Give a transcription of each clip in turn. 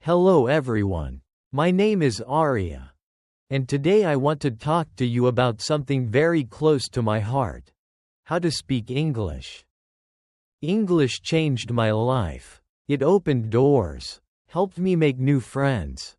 Hello everyone. My name is Arya. And today I want to talk to you about something very close to my heart. How to speak English. English changed my life. It opened doors, helped me make new friends,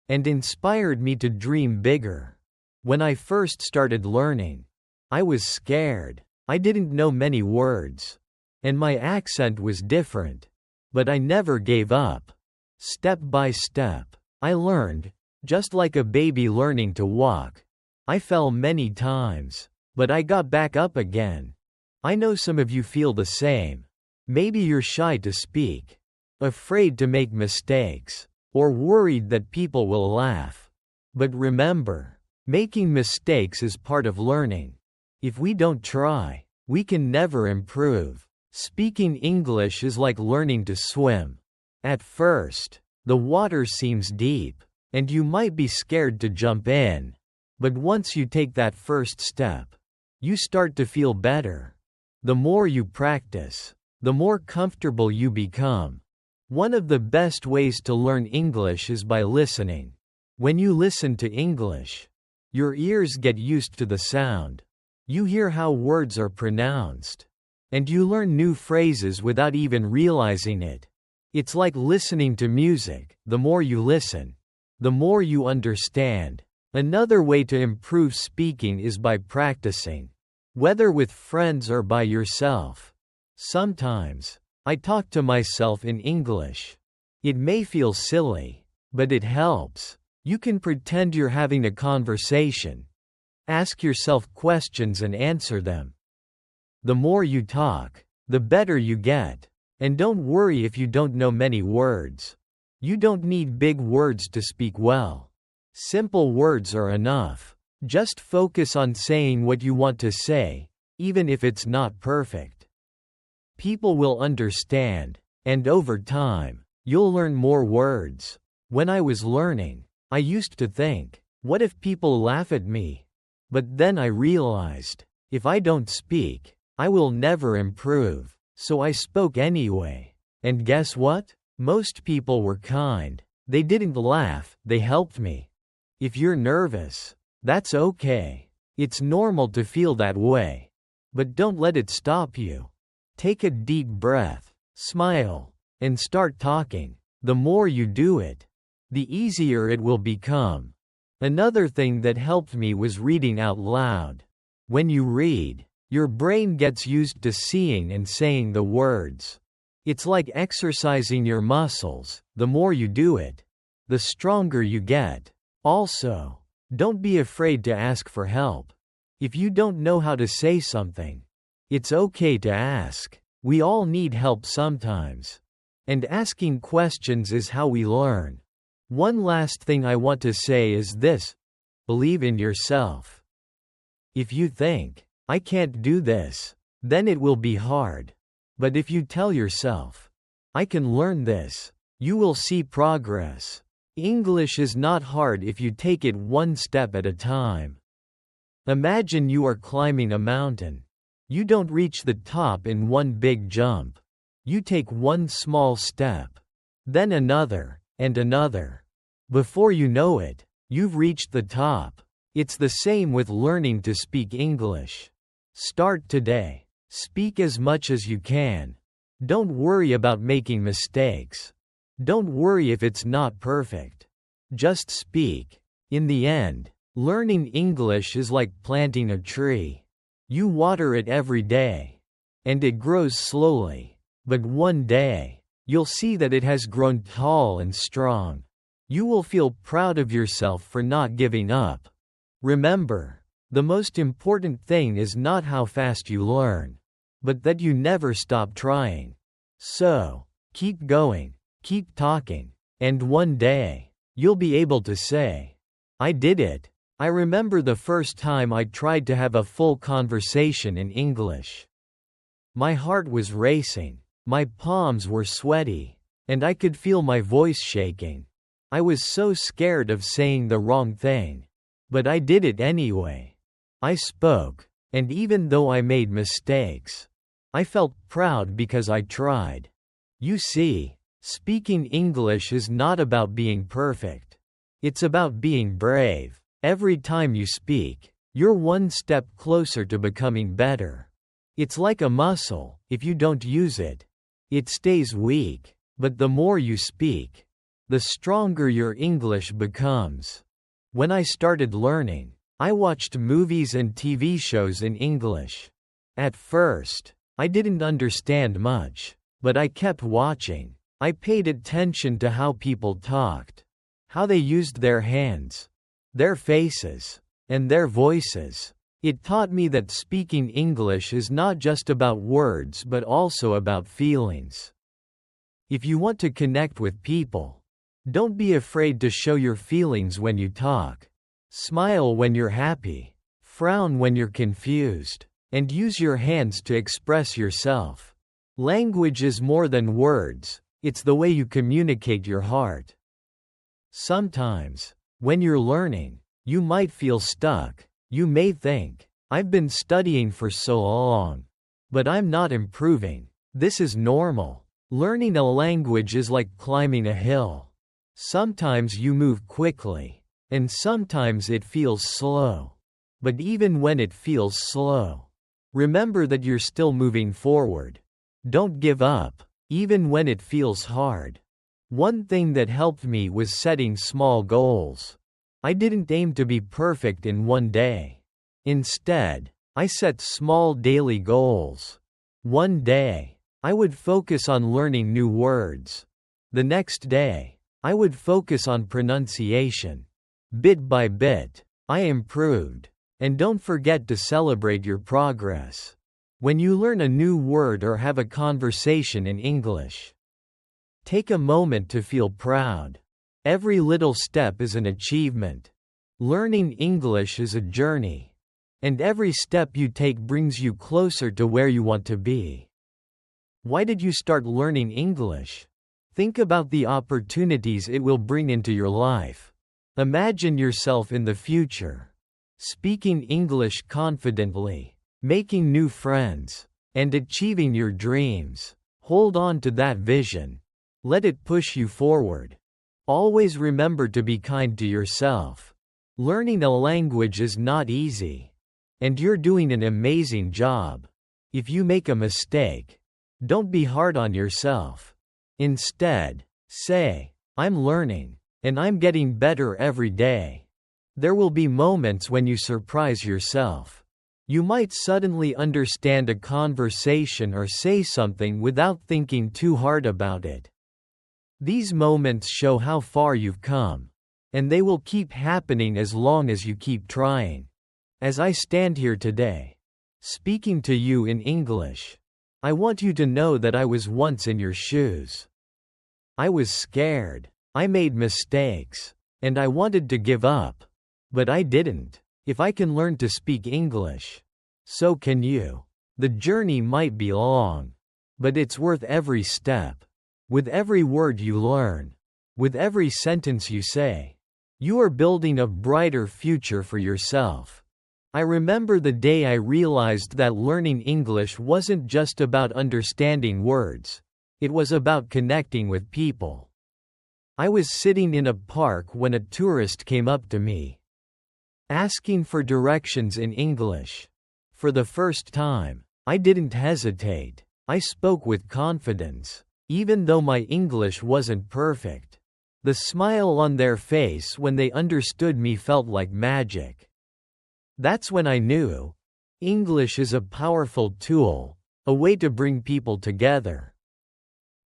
and inspired me to dream bigger. When I first started learning, I was scared. I didn't know many words, and my accent was different. But I never gave up. Step by step, I learned, just like a baby learning to walk. I fell many times, but I got back up again. I know some of you feel the same. Maybe you're shy to speak, afraid to make mistakes, or worried that people will laugh. But remember, making mistakes is part of learning. If we don't try, we can never improve. Speaking English is like learning to swim. At first, the water seems deep, and you might be scared to jump in. But once you take that first step, you start to feel better. The more you practice, the more comfortable you become. One of the best ways to learn English is by listening. When you listen to English, your ears get used to the sound. You hear how words are pronounced, and you learn new phrases without even realizing it. It's like listening to music. The more you listen, the more you understand. Another way to improve speaking is by practicing, whether with friends or by yourself. Sometimes, I talk to myself in English. It may feel silly, but it helps. You can pretend you're having a conversation. Ask yourself questions and answer them. The more you talk, the better you get. And don't worry if you don't know many words. You don't need big words to speak well. Simple words are enough. Just focus on saying what you want to say, even if it's not perfect. People will understand, and over time, you'll learn more words. When I was learning, I used to think, what if people laugh at me? But then I realized, if I don't speak, I will never improve. So I spoke anyway. And guess what? Most people were kind. They didn't laugh, they helped me. If you're nervous, that's okay. It's normal to feel that way. But don't let it stop you. Take a deep breath, smile, and start talking. The more you do it, the easier it will become. Another thing that helped me was reading out loud. When you read, your brain gets used to seeing and saying the words. It's like exercising your muscles. The more you do it, the stronger you get. Also, don't be afraid to ask for help. If you don't know how to say something, it's okay to ask. We all need help sometimes. And asking questions is how we learn. One last thing I want to say is this: believe in yourself. If you think, I can't do this, then it will be hard. But if you tell yourself, I can learn this, you will see progress. English is not hard if you take it one step at a time. Imagine you are climbing a mountain. You don't reach the top in one big jump. You take one small step, then another, and another. Before you know it, you've reached the top. It's the same with learning to speak English. Start today. Speak as much as you can. Don't worry about making mistakes. Don't worry if it's not perfect. Just speak. In the end, learning English is like planting a tree. You water it every day, and it grows slowly. But one day, you'll see that it has grown tall and strong. You will feel proud of yourself for not giving up. Remember, the most important thing is not how fast you learn, but that you never stop trying. So, keep going, keep talking, and one day, you'll be able to say, I did it. I remember the first time I tried to have a full conversation in English. My heart was racing, my palms were sweaty, and I could feel my voice shaking. I was so scared of saying the wrong thing. But I did it anyway. I spoke, and even though I made mistakes, I felt proud because I tried. You see, Speaking English is not about being perfect. It's about being brave. Every time you speak, you're one step closer to becoming better. It's like a muscle. If you don't use it, it stays weak. But the more you speak, the stronger your English becomes. When I started learning, I watched movies and TV shows in English. At first, I didn't understand much, but I kept watching. I paid attention to how people talked, how they used their hands, their faces, and their voices. It taught me that speaking English is not just about words but also about feelings. If you want to connect with people, don't be afraid to show your feelings when you talk. Smile when you're happy, frown when you're confused, and use your hands to express yourself. Language is more than words. It's the way you communicate your heart. Sometimes, when you're learning, you might feel stuck. You may think, I've been studying for so long, but I'm not improving. This is normal. Learning a language is like climbing a hill. Sometimes you move quickly, and sometimes it feels slow. But even when it feels slow, remember that you're still moving forward. Don't give up, even when it feels hard. One thing that helped me was setting small goals. I didn't aim to be perfect in one day. Instead, I set small daily goals. One day, I would focus on learning new words. The next day, I would focus on pronunciation. Bit by bit, I improved. And don't forget to celebrate your progress. When you learn a new word or have a conversation in English, take a moment to feel proud. Every little step is an achievement. Learning English is a journey, and every step you take brings you closer to where you want to be. Why did you start learning English? Think about the opportunities it will bring into your life. Imagine yourself in the future, speaking English confidently, making new friends, and achieving your dreams. Hold on to that vision. Let it push you forward. Always remember to be kind to yourself. Learning a language is not easy, and you're doing an amazing job. If you make a mistake, don't be hard on yourself. Instead, say, I'm learning, and I'm getting better every day. There will be moments when you surprise yourself. You might suddenly understand a conversation or say something without thinking too hard about it. These moments show how far you've come, and they will keep happening as long as you keep trying. As I stand here today, speaking to you in English, I want you to know that I was once in your shoes. I was scared, I made mistakes, and I wanted to give up. But I didn't. If I can learn to speak English, so can you. The journey might be long, but it's worth every step. With every word you learn, with every sentence you say, you are building a brighter future for yourself. I remember the day I realized that learning English wasn't just about understanding words, it was about connecting with people. I was sitting in a park when a tourist came up to me, asking for directions in English. For the first time, I didn't hesitate. I spoke with confidence, even though my English wasn't perfect. The smile on their face when they understood me felt like magic. That's when I knew English is a powerful tool, a way to bring people together.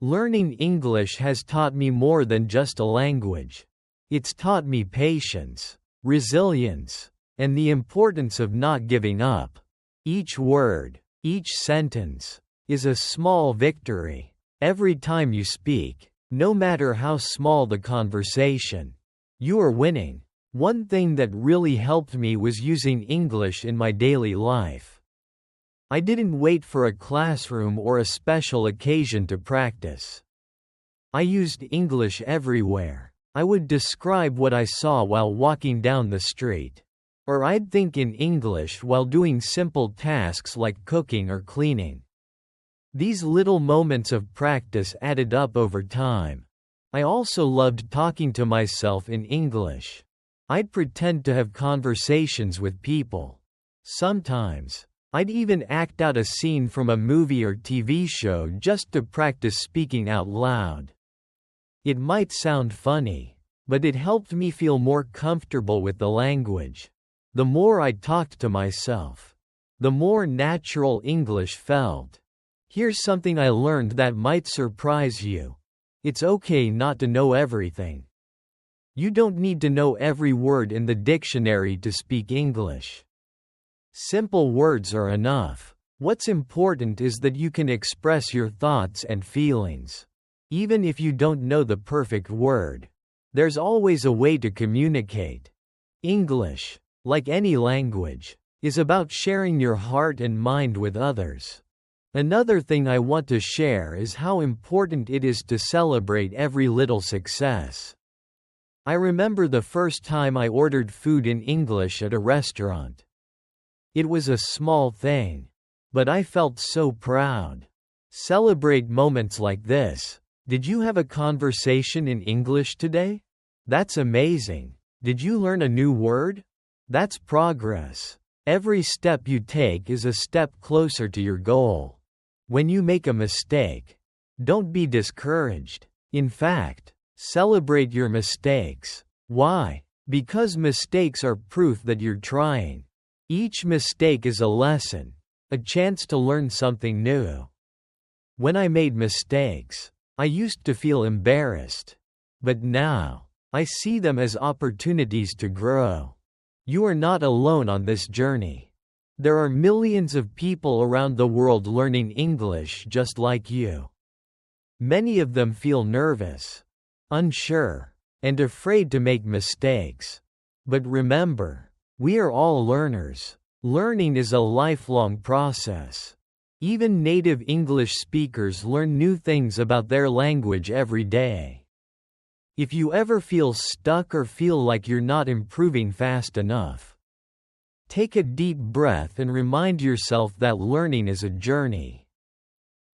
Learning English has taught me more than just a language. It's taught me patience, resilience, and the importance of not giving up. Each word, each sentence, is a small victory. Every time you speak, no matter how small the conversation, you are winning. One thing that really helped me was using English in my daily life. I didn't wait for a classroom or a special occasion to practice. I used English everywhere. I would describe what I saw while walking down the street. Or I'd think in English while doing simple tasks like cooking or cleaning. These little moments of practice added up over time. I also loved talking to myself in English. I'd pretend to have conversations with people. Sometimes, I'd even act out a scene from a movie or TV show just to practice speaking out loud. It might sound funny, but it helped me feel more comfortable with the language. The more I talked to myself, the more natural English felt. Here's something I learned that might surprise you. It's okay not to know everything. You don't need to know every word in the dictionary to speak English. Simple words are enough. What's important is that you can express your thoughts and feelings. Even if you don't know the perfect word, there's always a way to communicate. English, like any language, is about sharing your heart and mind with others. Another thing I want to share is how important it is to celebrate every little success. I remember the first time I ordered food in English at a restaurant. It was a small thing, but I felt so proud. Celebrate moments like this. Did you have a conversation in English today? That's amazing. Did you learn a new word? That's progress. Every step you take is a step closer to your goal. When you make a mistake, don't be discouraged. In fact, celebrate your mistakes. Why? Because mistakes are proof that you're trying. Each mistake is a lesson, a chance to learn something new. When I made mistakes, I used to feel embarrassed. But now, I see them as opportunities to grow. You are not alone on this journey. There are millions of people around the world learning English just like you. Many of them feel nervous, unsure, and afraid to make mistakes. But remember, we are all learners. Learning is a lifelong process. Even native English speakers learn new things about their language every day. If you ever feel stuck or feel like you're not improving fast enough, take a deep breath and remind yourself that learning is a journey,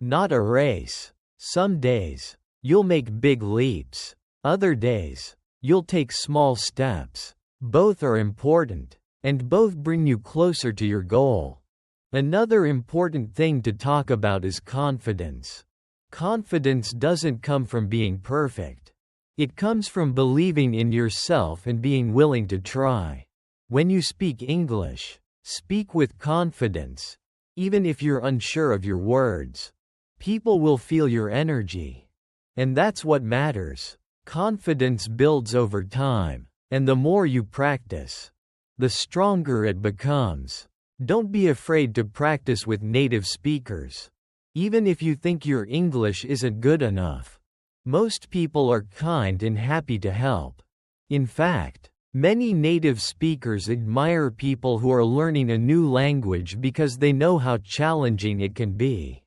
not a race. Some days, you'll make big leaps. Other days, you'll take small steps. Both are important, and both bring you closer to your goal. Another important thing to talk about is confidence. Confidence doesn't come from being perfect. It comes from believing in yourself and being willing to try. When you speak English, speak with confidence. Even if you're unsure of your words, people will feel your energy. And that's what matters. Confidence builds over time, and the more you practice, the stronger it becomes. Don't be afraid to practice with native speakers. Even if you think your English isn't good enough, most people are kind and happy to help. In fact, many native speakers admire people who are learning a new language because they know how challenging it can be.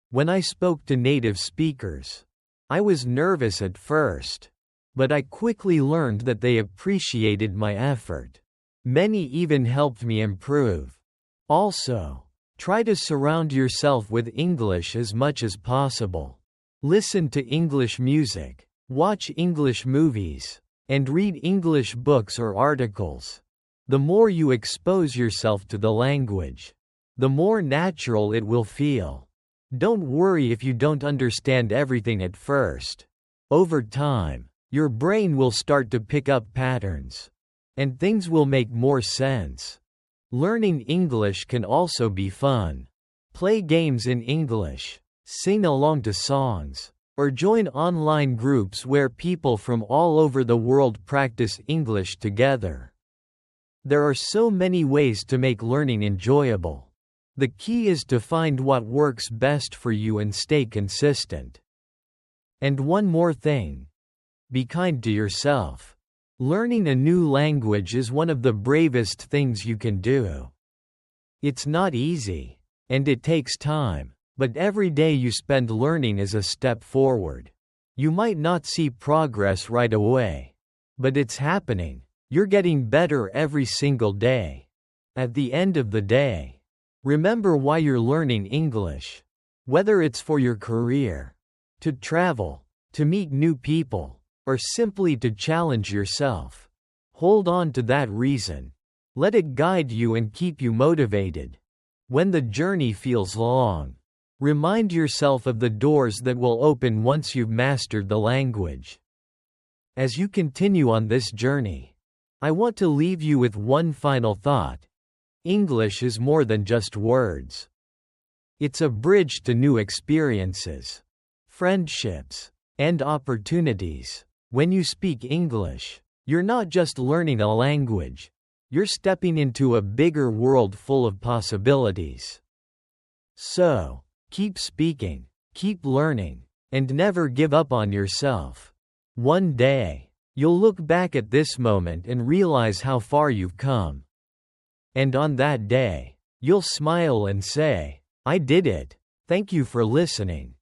When I spoke to native speakers, I was nervous at first, but I quickly learned that they appreciated my effort. Many even helped me improve. Also, try to surround yourself with English as much as possible. Listen to English music, watch English movies, and read English books or articles. The more you expose yourself to the language, the more natural it will feel. Don't worry if you don't understand everything at first. Over time, your brain will start to pick up patterns, and things will make more sense. Learning English can also be fun. Play games in English, sing along to songs, or join online groups where people from all over the world practice English together. There are so many ways to make learning enjoyable. The key is to find what works best for you and stay consistent. And one more thing. Be kind to yourself. Learning a new language is one of the bravest things you can do. It's not easy, and it takes time. But every day you spend learning is a step forward. You might not see progress right away, but it's happening. You're getting better every single day. At the end of the day, remember why you're learning English. Whether it's for your career, to travel, to meet new people, or simply to challenge yourself, hold on to that reason. Let it guide you and keep you motivated. When the journey feels long, remind yourself of the doors that will open once you've mastered the language. As you continue on this journey, I want to leave you with one final thought. English is more than just words. It's a bridge to new experiences, friendships, and opportunities. When you speak English, you're not just learning a language, you're stepping into a bigger world full of possibilities. So, keep speaking, keep learning, and never give up on yourself. One day, you'll look back at this moment and realize how far you've come. And on that day, you'll smile and say, "I did it." Thank you for listening.